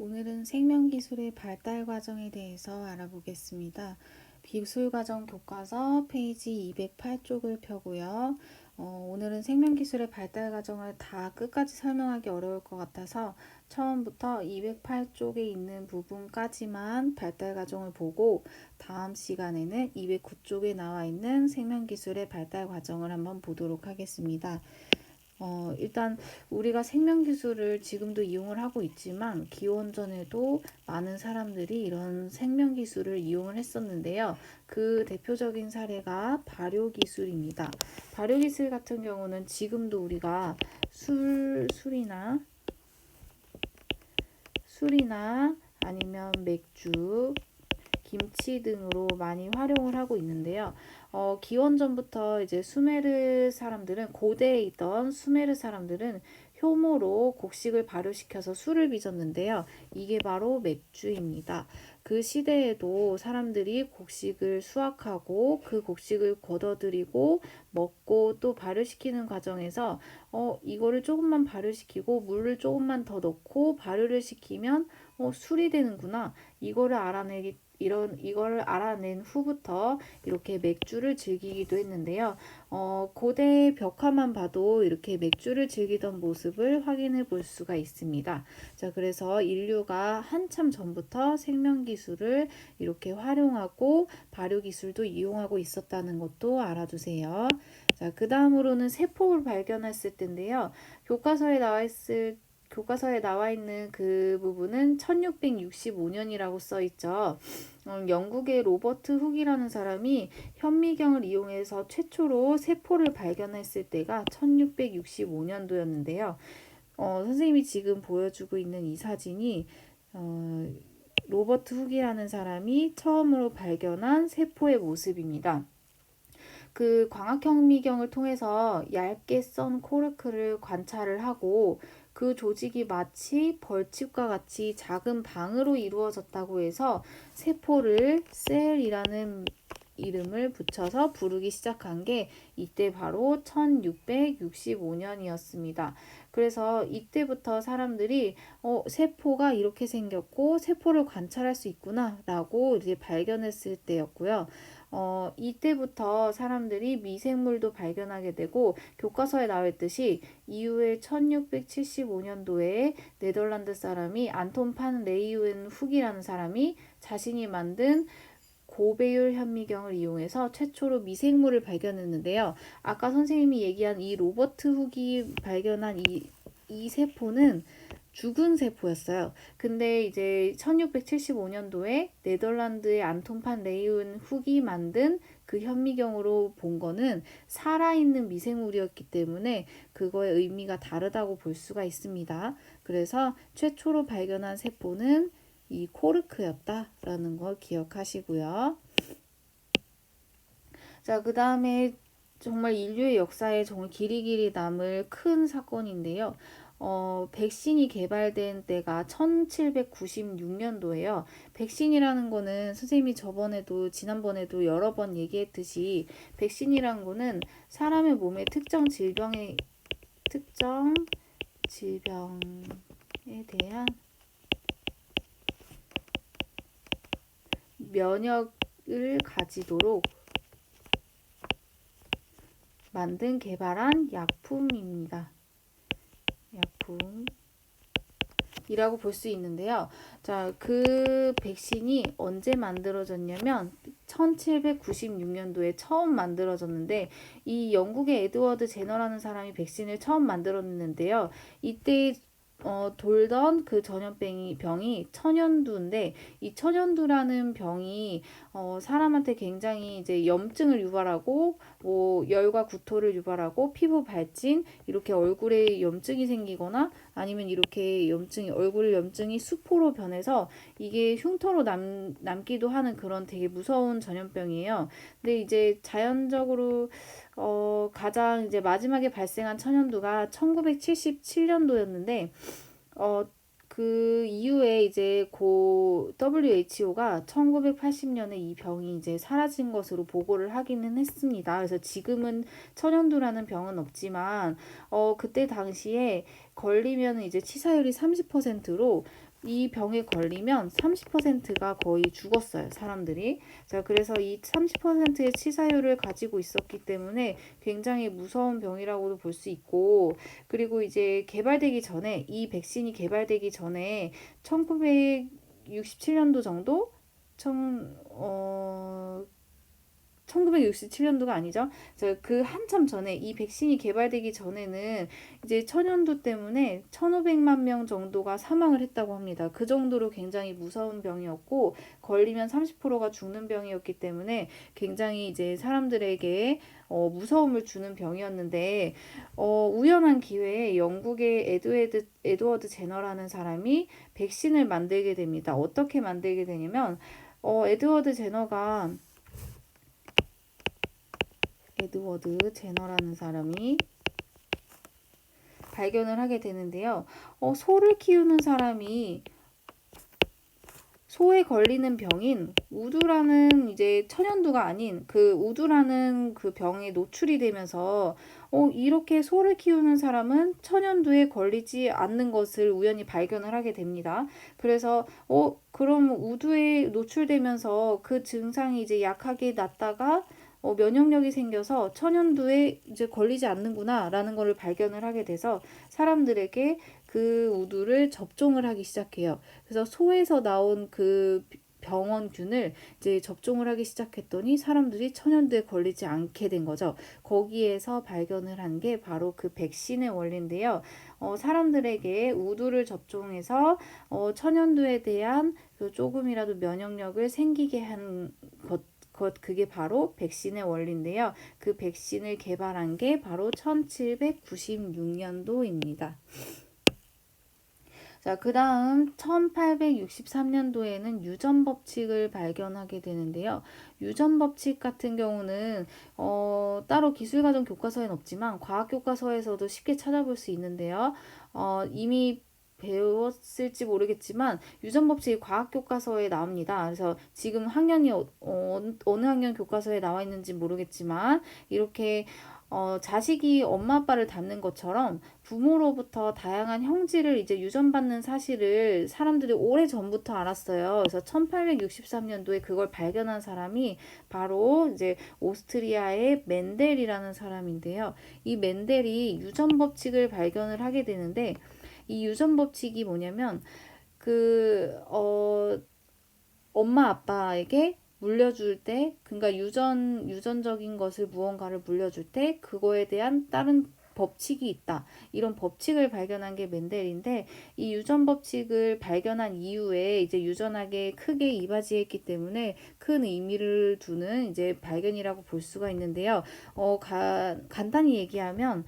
오늘은 생명기술의 발달 과정에 대해서 알아보겠습니다. 기술과정 교과서 페이지 208쪽을 펴고요. 오늘은 생명기술의 발달 과정을 다 끝까지 설명하기 어려울 것 같아서 처음부터 208쪽에 있는 부분까지만 발달 과정을 보고 다음 시간에는 209쪽에 나와 있는 생명기술의 발달 과정을 한번 보도록 하겠습니다. 일단 우리가 생명기술을 지금도 이용을 하고 있지만 기원전에도 많은 사람들이 이런 생명기술을 이용을 했었는데요. 그 대표적인 사례가 발효기술입니다. 발효기술 같은 경우는 지금도 우리가 술이나 아니면 맥주, 김치 등으로 많이 활용을 하고 있는데요. 기원전부터 이제 고대에 있던 수메르 사람들은 효모로 곡식을 발효시켜서 술을 빚었는데요. 이게 바로 맥주입니다. 그 시대에도 사람들이 곡식을 수확하고 그 곡식을 걷어들이고 먹고 또 발효시키는 과정에서 이거를 조금만 발효시키고 물을 조금만 더 넣고 발효를 시키면 술이 되는구나. 이걸 알아낸 후부터 이렇게 맥주를 즐기기도 했는데요. 고대 벽화만 봐도 이렇게 맥주를 즐기던 모습을 확인해 볼 수가 있습니다. 자, 그래서 인류가 한참 전부터 생명기술을 이렇게 활용하고 발효기술도 이용하고 있었다는 것도 알아두세요. 자, 그 다음으로는 세포를 발견했을 텐데요. 교과서에 나와 있는 그 부분은 1665년이라고 써 있죠. 영국의 로버트 훅이라는 사람이 현미경을 이용해서 최초로 세포를 발견했을 때가 1665년도였는데요. 선생님이 지금 보여주고 있는 이 사진이 로버트 훅이라는 사람이 처음으로 발견한 세포의 모습입니다. 그 광학현미경을 통해서 얇게 썬 코르크를 관찰을 하고 그 조직이 마치 벌집과 같이 작은 방으로 이루어졌다고 해서 세포를 셀이라는 이름을 붙여서 부르기 시작한 게 이때 바로 1665년이었습니다. 그래서 이때부터 사람들이 세포가 이렇게 생겼고 세포를 관찰할 수 있구나 라고 이제 발견했을 때였고요. 이때부터 사람들이 미생물도 발견하게 되고 교과서에 나와 있듯이 이후에 1675년도에 네덜란드 사람이 안톤 판 레이우엔 훅이라는 사람이 자신이 만든 고배율 현미경을 이용해서 최초로 미생물을 발견했는데요. 아까 선생님이 얘기한 이 로버트 훅이 발견한 이 세포는 죽은 세포였어요. 근데 이제 1675년도에 네덜란드의 안톤 판 레이운 훅이 만든 그 현미경으로 본 거는 살아있는 미생물이었기 때문에 그거의 의미가 다르다고 볼 수가 있습니다. 그래서 최초로 발견한 세포는 이 코르크였다라는 걸 기억하시고요. 자, 그 다음에 정말 인류의 역사에 정말 길이 남을 큰 사건인데요. 백신이 개발된 때가 1796년도예요. 백신이라는 거는 선생님이 지난번에도 여러 번 얘기했듯이 백신이라는 거는 사람의 몸에 특정 질병에 대한 면역을 가지도록 개발한 약품입니다. 이라고 볼 수 있는데요. 자, 그 백신이 언제 만들어졌냐면 1796년도에 처음 만들어졌는데 이 영국의 에드워드 제너라는 사람이 백신을 처음 만들었는데요. 이때 돌던 그 병이 천연두인데 이 천연두라는 병이 사람한테 굉장히 이제 염증을 유발하고 뭐 열과 구토를 유발하고 피부 발진 이렇게 얼굴에 염증이 생기거나 아니면 이렇게 얼굴 염증이 수포로 변해서 이게 흉터로 남기도 하는 그런 되게 무서운 전염병이에요. 근데 이제 자연적으로 가장 이제 마지막에 발생한 천연두가 1977년도였는데 그 이후에 이제 WHO가 1980년에 이 병이 이제 사라진 것으로 보고를 하기는 했습니다. 그래서 지금은 천연두라는 병은 없지만 그때 당시에 걸리면 이제 치사율이 30%로 이 병에 걸리면 30%가 거의 죽었어요, 사람들이. 자, 그래서 이 30%의 치사율을 가지고 있었기 때문에 굉장히 무서운 병이라고도 볼 수 있고, 그리고 이제 개발되기 전에, 이 백신이 개발되기 전에 1967년도 정도? 1967년도가 아니죠. 그 한참 전에 이 백신이 개발되기 전에는 이제 천연두 때문에 1,500만 명 정도가 사망을 했다고 합니다. 그 정도로 굉장히 무서운 병이었고 걸리면 30%가 죽는 병이었기 때문에 굉장히 이제 사람들에게 무서움을 주는 병이었는데 우연한 기회에 영국의 에드워드 제너라는 사람이 백신을 만들게 됩니다. 어떻게 만들게 되냐면 에드워드 제너라는 사람이 발견을 하게 되는데요. 소를 키우는 사람이 소에 걸리는 병인 우두라는 이제 천연두가 아닌 그 우두라는 그 병에 노출이 되면서 이렇게 소를 키우는 사람은 천연두에 걸리지 않는 것을 우연히 발견을 하게 됩니다. 그래서 그럼 우두에 노출되면서 그 증상이 이제 약하게 났다가 면역력이 생겨서 천연두에 이제 걸리지 않는구나라는 것을 발견을 하게 돼서 사람들에게 그 우두를 접종을 하기 시작해요. 그래서 소에서 나온 그 병원균을 이제 접종을 하기 시작했더니 사람들이 천연두에 걸리지 않게 된 거죠. 거기에서 발견을 한 게 바로 그 백신의 원리인데요. 사람들에게 우두를 접종해서 천연두에 대한 그 조금이라도 면역력을 생기게 한 그게 바로 백신의 원리인데요. 그 백신을 개발한 게 바로 1796년도입니다. 자, 그 다음 1863년도에는 유전법칙을 발견하게 되는데요. 유전법칙 같은 경우는 따로 기술과정 교과서에는 없지만 과학교과서에서도 쉽게 찾아볼 수 있는데요. 이미 배웠을지 모르겠지만 유전법칙이 과학교과서에 나옵니다. 그래서 지금 학년이 어느 학년 교과서에 나와 있는지 모르겠지만 이렇게 자식이 엄마 아빠를 닮는 것처럼 부모로부터 다양한 형질을 이제 유전받는 사실을 사람들이 오래 전부터 알았어요. 그래서 1863년도에 그걸 발견한 사람이 바로 이제 오스트리아의 멘델이라는 사람인데요. 이 멘델이 유전법칙을 발견을 하게 되는데 이 유전법칙이 뭐냐면 엄마 아빠에게 물려줄 때, 그러니까 유전적인 것을 무언가를 물려줄 때 그거에 대한 다른 법칙이 있다. 이런 법칙을 발견한 게 멘델인데 이 유전 법칙을 발견한 이후에 이제 유전학에 크게 이바지했기 때문에 큰 의미를 두는 이제 발견이라고 볼 수가 있는데요. 간단히 얘기하면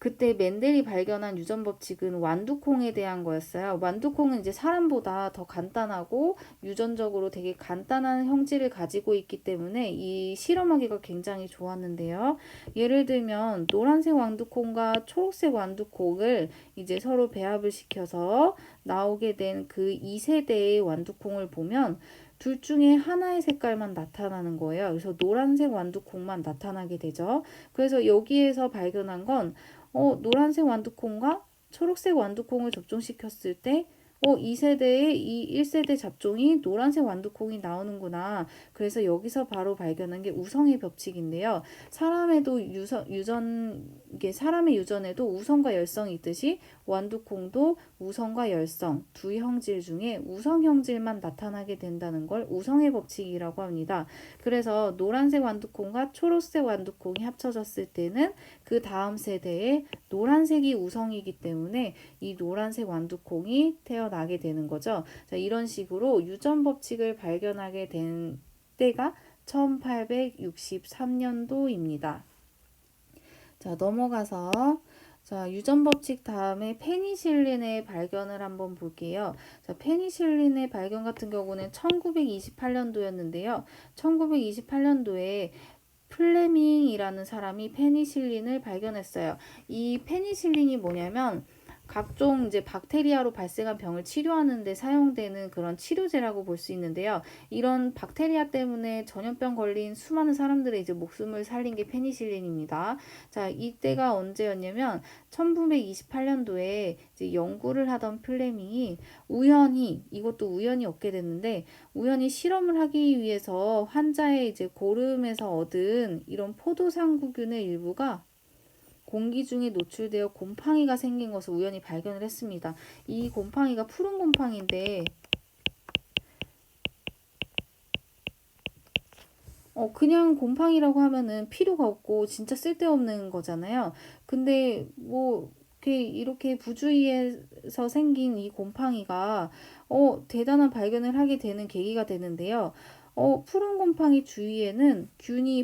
그때 멘델이 발견한 유전 법칙은 완두콩에 대한 거였어요. 완두콩은 이제 사람보다 더 간단하고 유전적으로 되게 간단한 형질을 가지고 있기 때문에 이 실험하기가 굉장히 좋았는데요. 예를 들면 노란색 완두콩과 초록색 완두콩을 이제 서로 배합을 시켜서 나오게 된 그 2세대의 완두콩을 보면 둘 중에 하나의 색깔만 나타나는 거예요. 그래서 노란색 완두콩만 나타나게 되죠. 그래서 여기에서 발견한 건 노란색 완두콩과 초록색 완두콩을 접종시켰을 때 2세대의 이 1세대 잡종이 노란색 완두콩이 나오는구나. 그래서 여기서 바로 발견한 게 우성의 법칙인데요. 사람의 유전에도 우성과 열성이 있듯이 완두콩도 우성과 열성 두 형질 중에 우성 형질만 나타나게 된다는 걸 우성의 법칙이라고 합니다. 그래서 노란색 완두콩과 초록색 완두콩이 합쳐졌을 때는 그 다음 세대에 노란색이 우성이기 때문에 이 노란색 완두콩이 태어나게 되는 거죠. 자, 이런 식으로 유전 법칙을 발견하게 된 때가 1863년도입니다. 자, 넘어가서 유전 법칙 다음에 페니실린의 발견을 한번 볼게요. 자, 페니실린의 발견 같은 경우는 1928년도였는데요. 1928년도에 플레밍이라는 사람이 페니실린을 발견했어요. 이 페니실린이 뭐냐면 각종 이제 박테리아로 발생한 병을 치료하는 데 사용되는 그런 치료제라고 볼 수 있는데요. 이런 박테리아 때문에 전염병 걸린 수많은 사람들의 이제 목숨을 살린 게 페니실린입니다. 자, 이때가 언제였냐면 1928년도에 이제 연구를 하던 플레밍이 이것도 우연히 얻게 됐는데, 우연히 실험을 하기 위해서 환자의 이제 고름에서 얻은 이런 포도상구균의 일부가 공기 중에 노출되어 곰팡이가 생긴 것을 우연히 발견을 했습니다. 이 곰팡이가 푸른 곰팡이인데 그냥 곰팡이라고 하면은 필요가 없고 진짜 쓸데없는 거잖아요. 근데 뭐 이렇게 부주의해서 생긴 이 곰팡이가 대단한 발견을 하게 되는 계기가 되는데요. 푸른 곰팡이 주위에는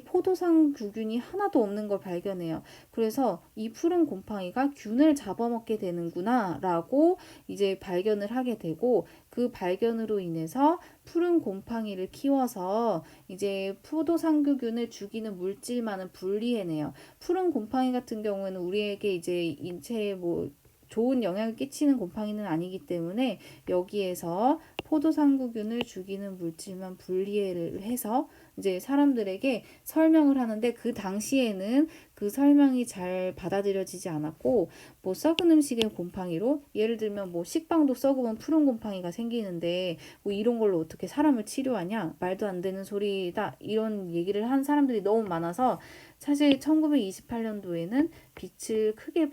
포도상 구균이 하나도 없는 걸 발견해요. 그래서 이 푸른 곰팡이가 균을 잡아먹게 되는구나라고 이제 발견을 하게 되고, 그 발견으로 인해서 푸른 곰팡이를 키워서 이제 포도상구균을 죽이는 물질만은 분리해내요. 푸른 곰팡이 같은 경우에는 우리에게 이제 인체에 뭐 좋은 영향을 끼치는 곰팡이는 아니기 때문에 여기에서 포도상구균을 죽이는 물질만 분리를 해서 이제 사람들에게 설명을 하는데, 그 당시에는 그 설명이 잘 받아들여지지 않았고, 뭐 썩은 음식의 곰팡이로 예를 들면 뭐 식빵도 썩으면 푸른 곰팡이가 생기는데 뭐 이런 걸로 어떻게 사람을 치료하냐, 말도 안 되는 소리다, 이런 얘기를 한 사람들이 너무 많아서 사실 1928년도에는 빛을 크게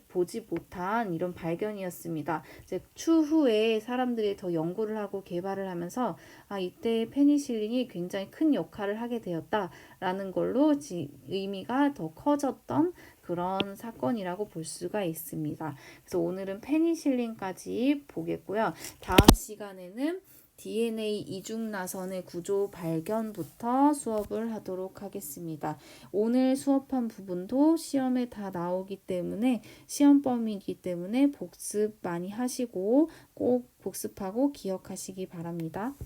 보지 못한 이런 발견이었습니다. 이제 추후에 사람들이 더 연구를 하고 개발을 하면서 이때 페니실린이 굉장히 큰 역할을 하게 되었다라는 걸로 의미가 더 커졌던 그런 사건이라고 볼 수가 있습니다. 그래서 오늘은 페니실린까지 보겠고요. 다음 시간에는 DNA 이중나선의 구조 발견부터 수업을 하도록 하겠습니다. 오늘 수업한 부분도 시험에 다 나오기 때문에, 시험범위이기 때문에 복습 많이 하시고 꼭 복습하고 기억하시기 바랍니다.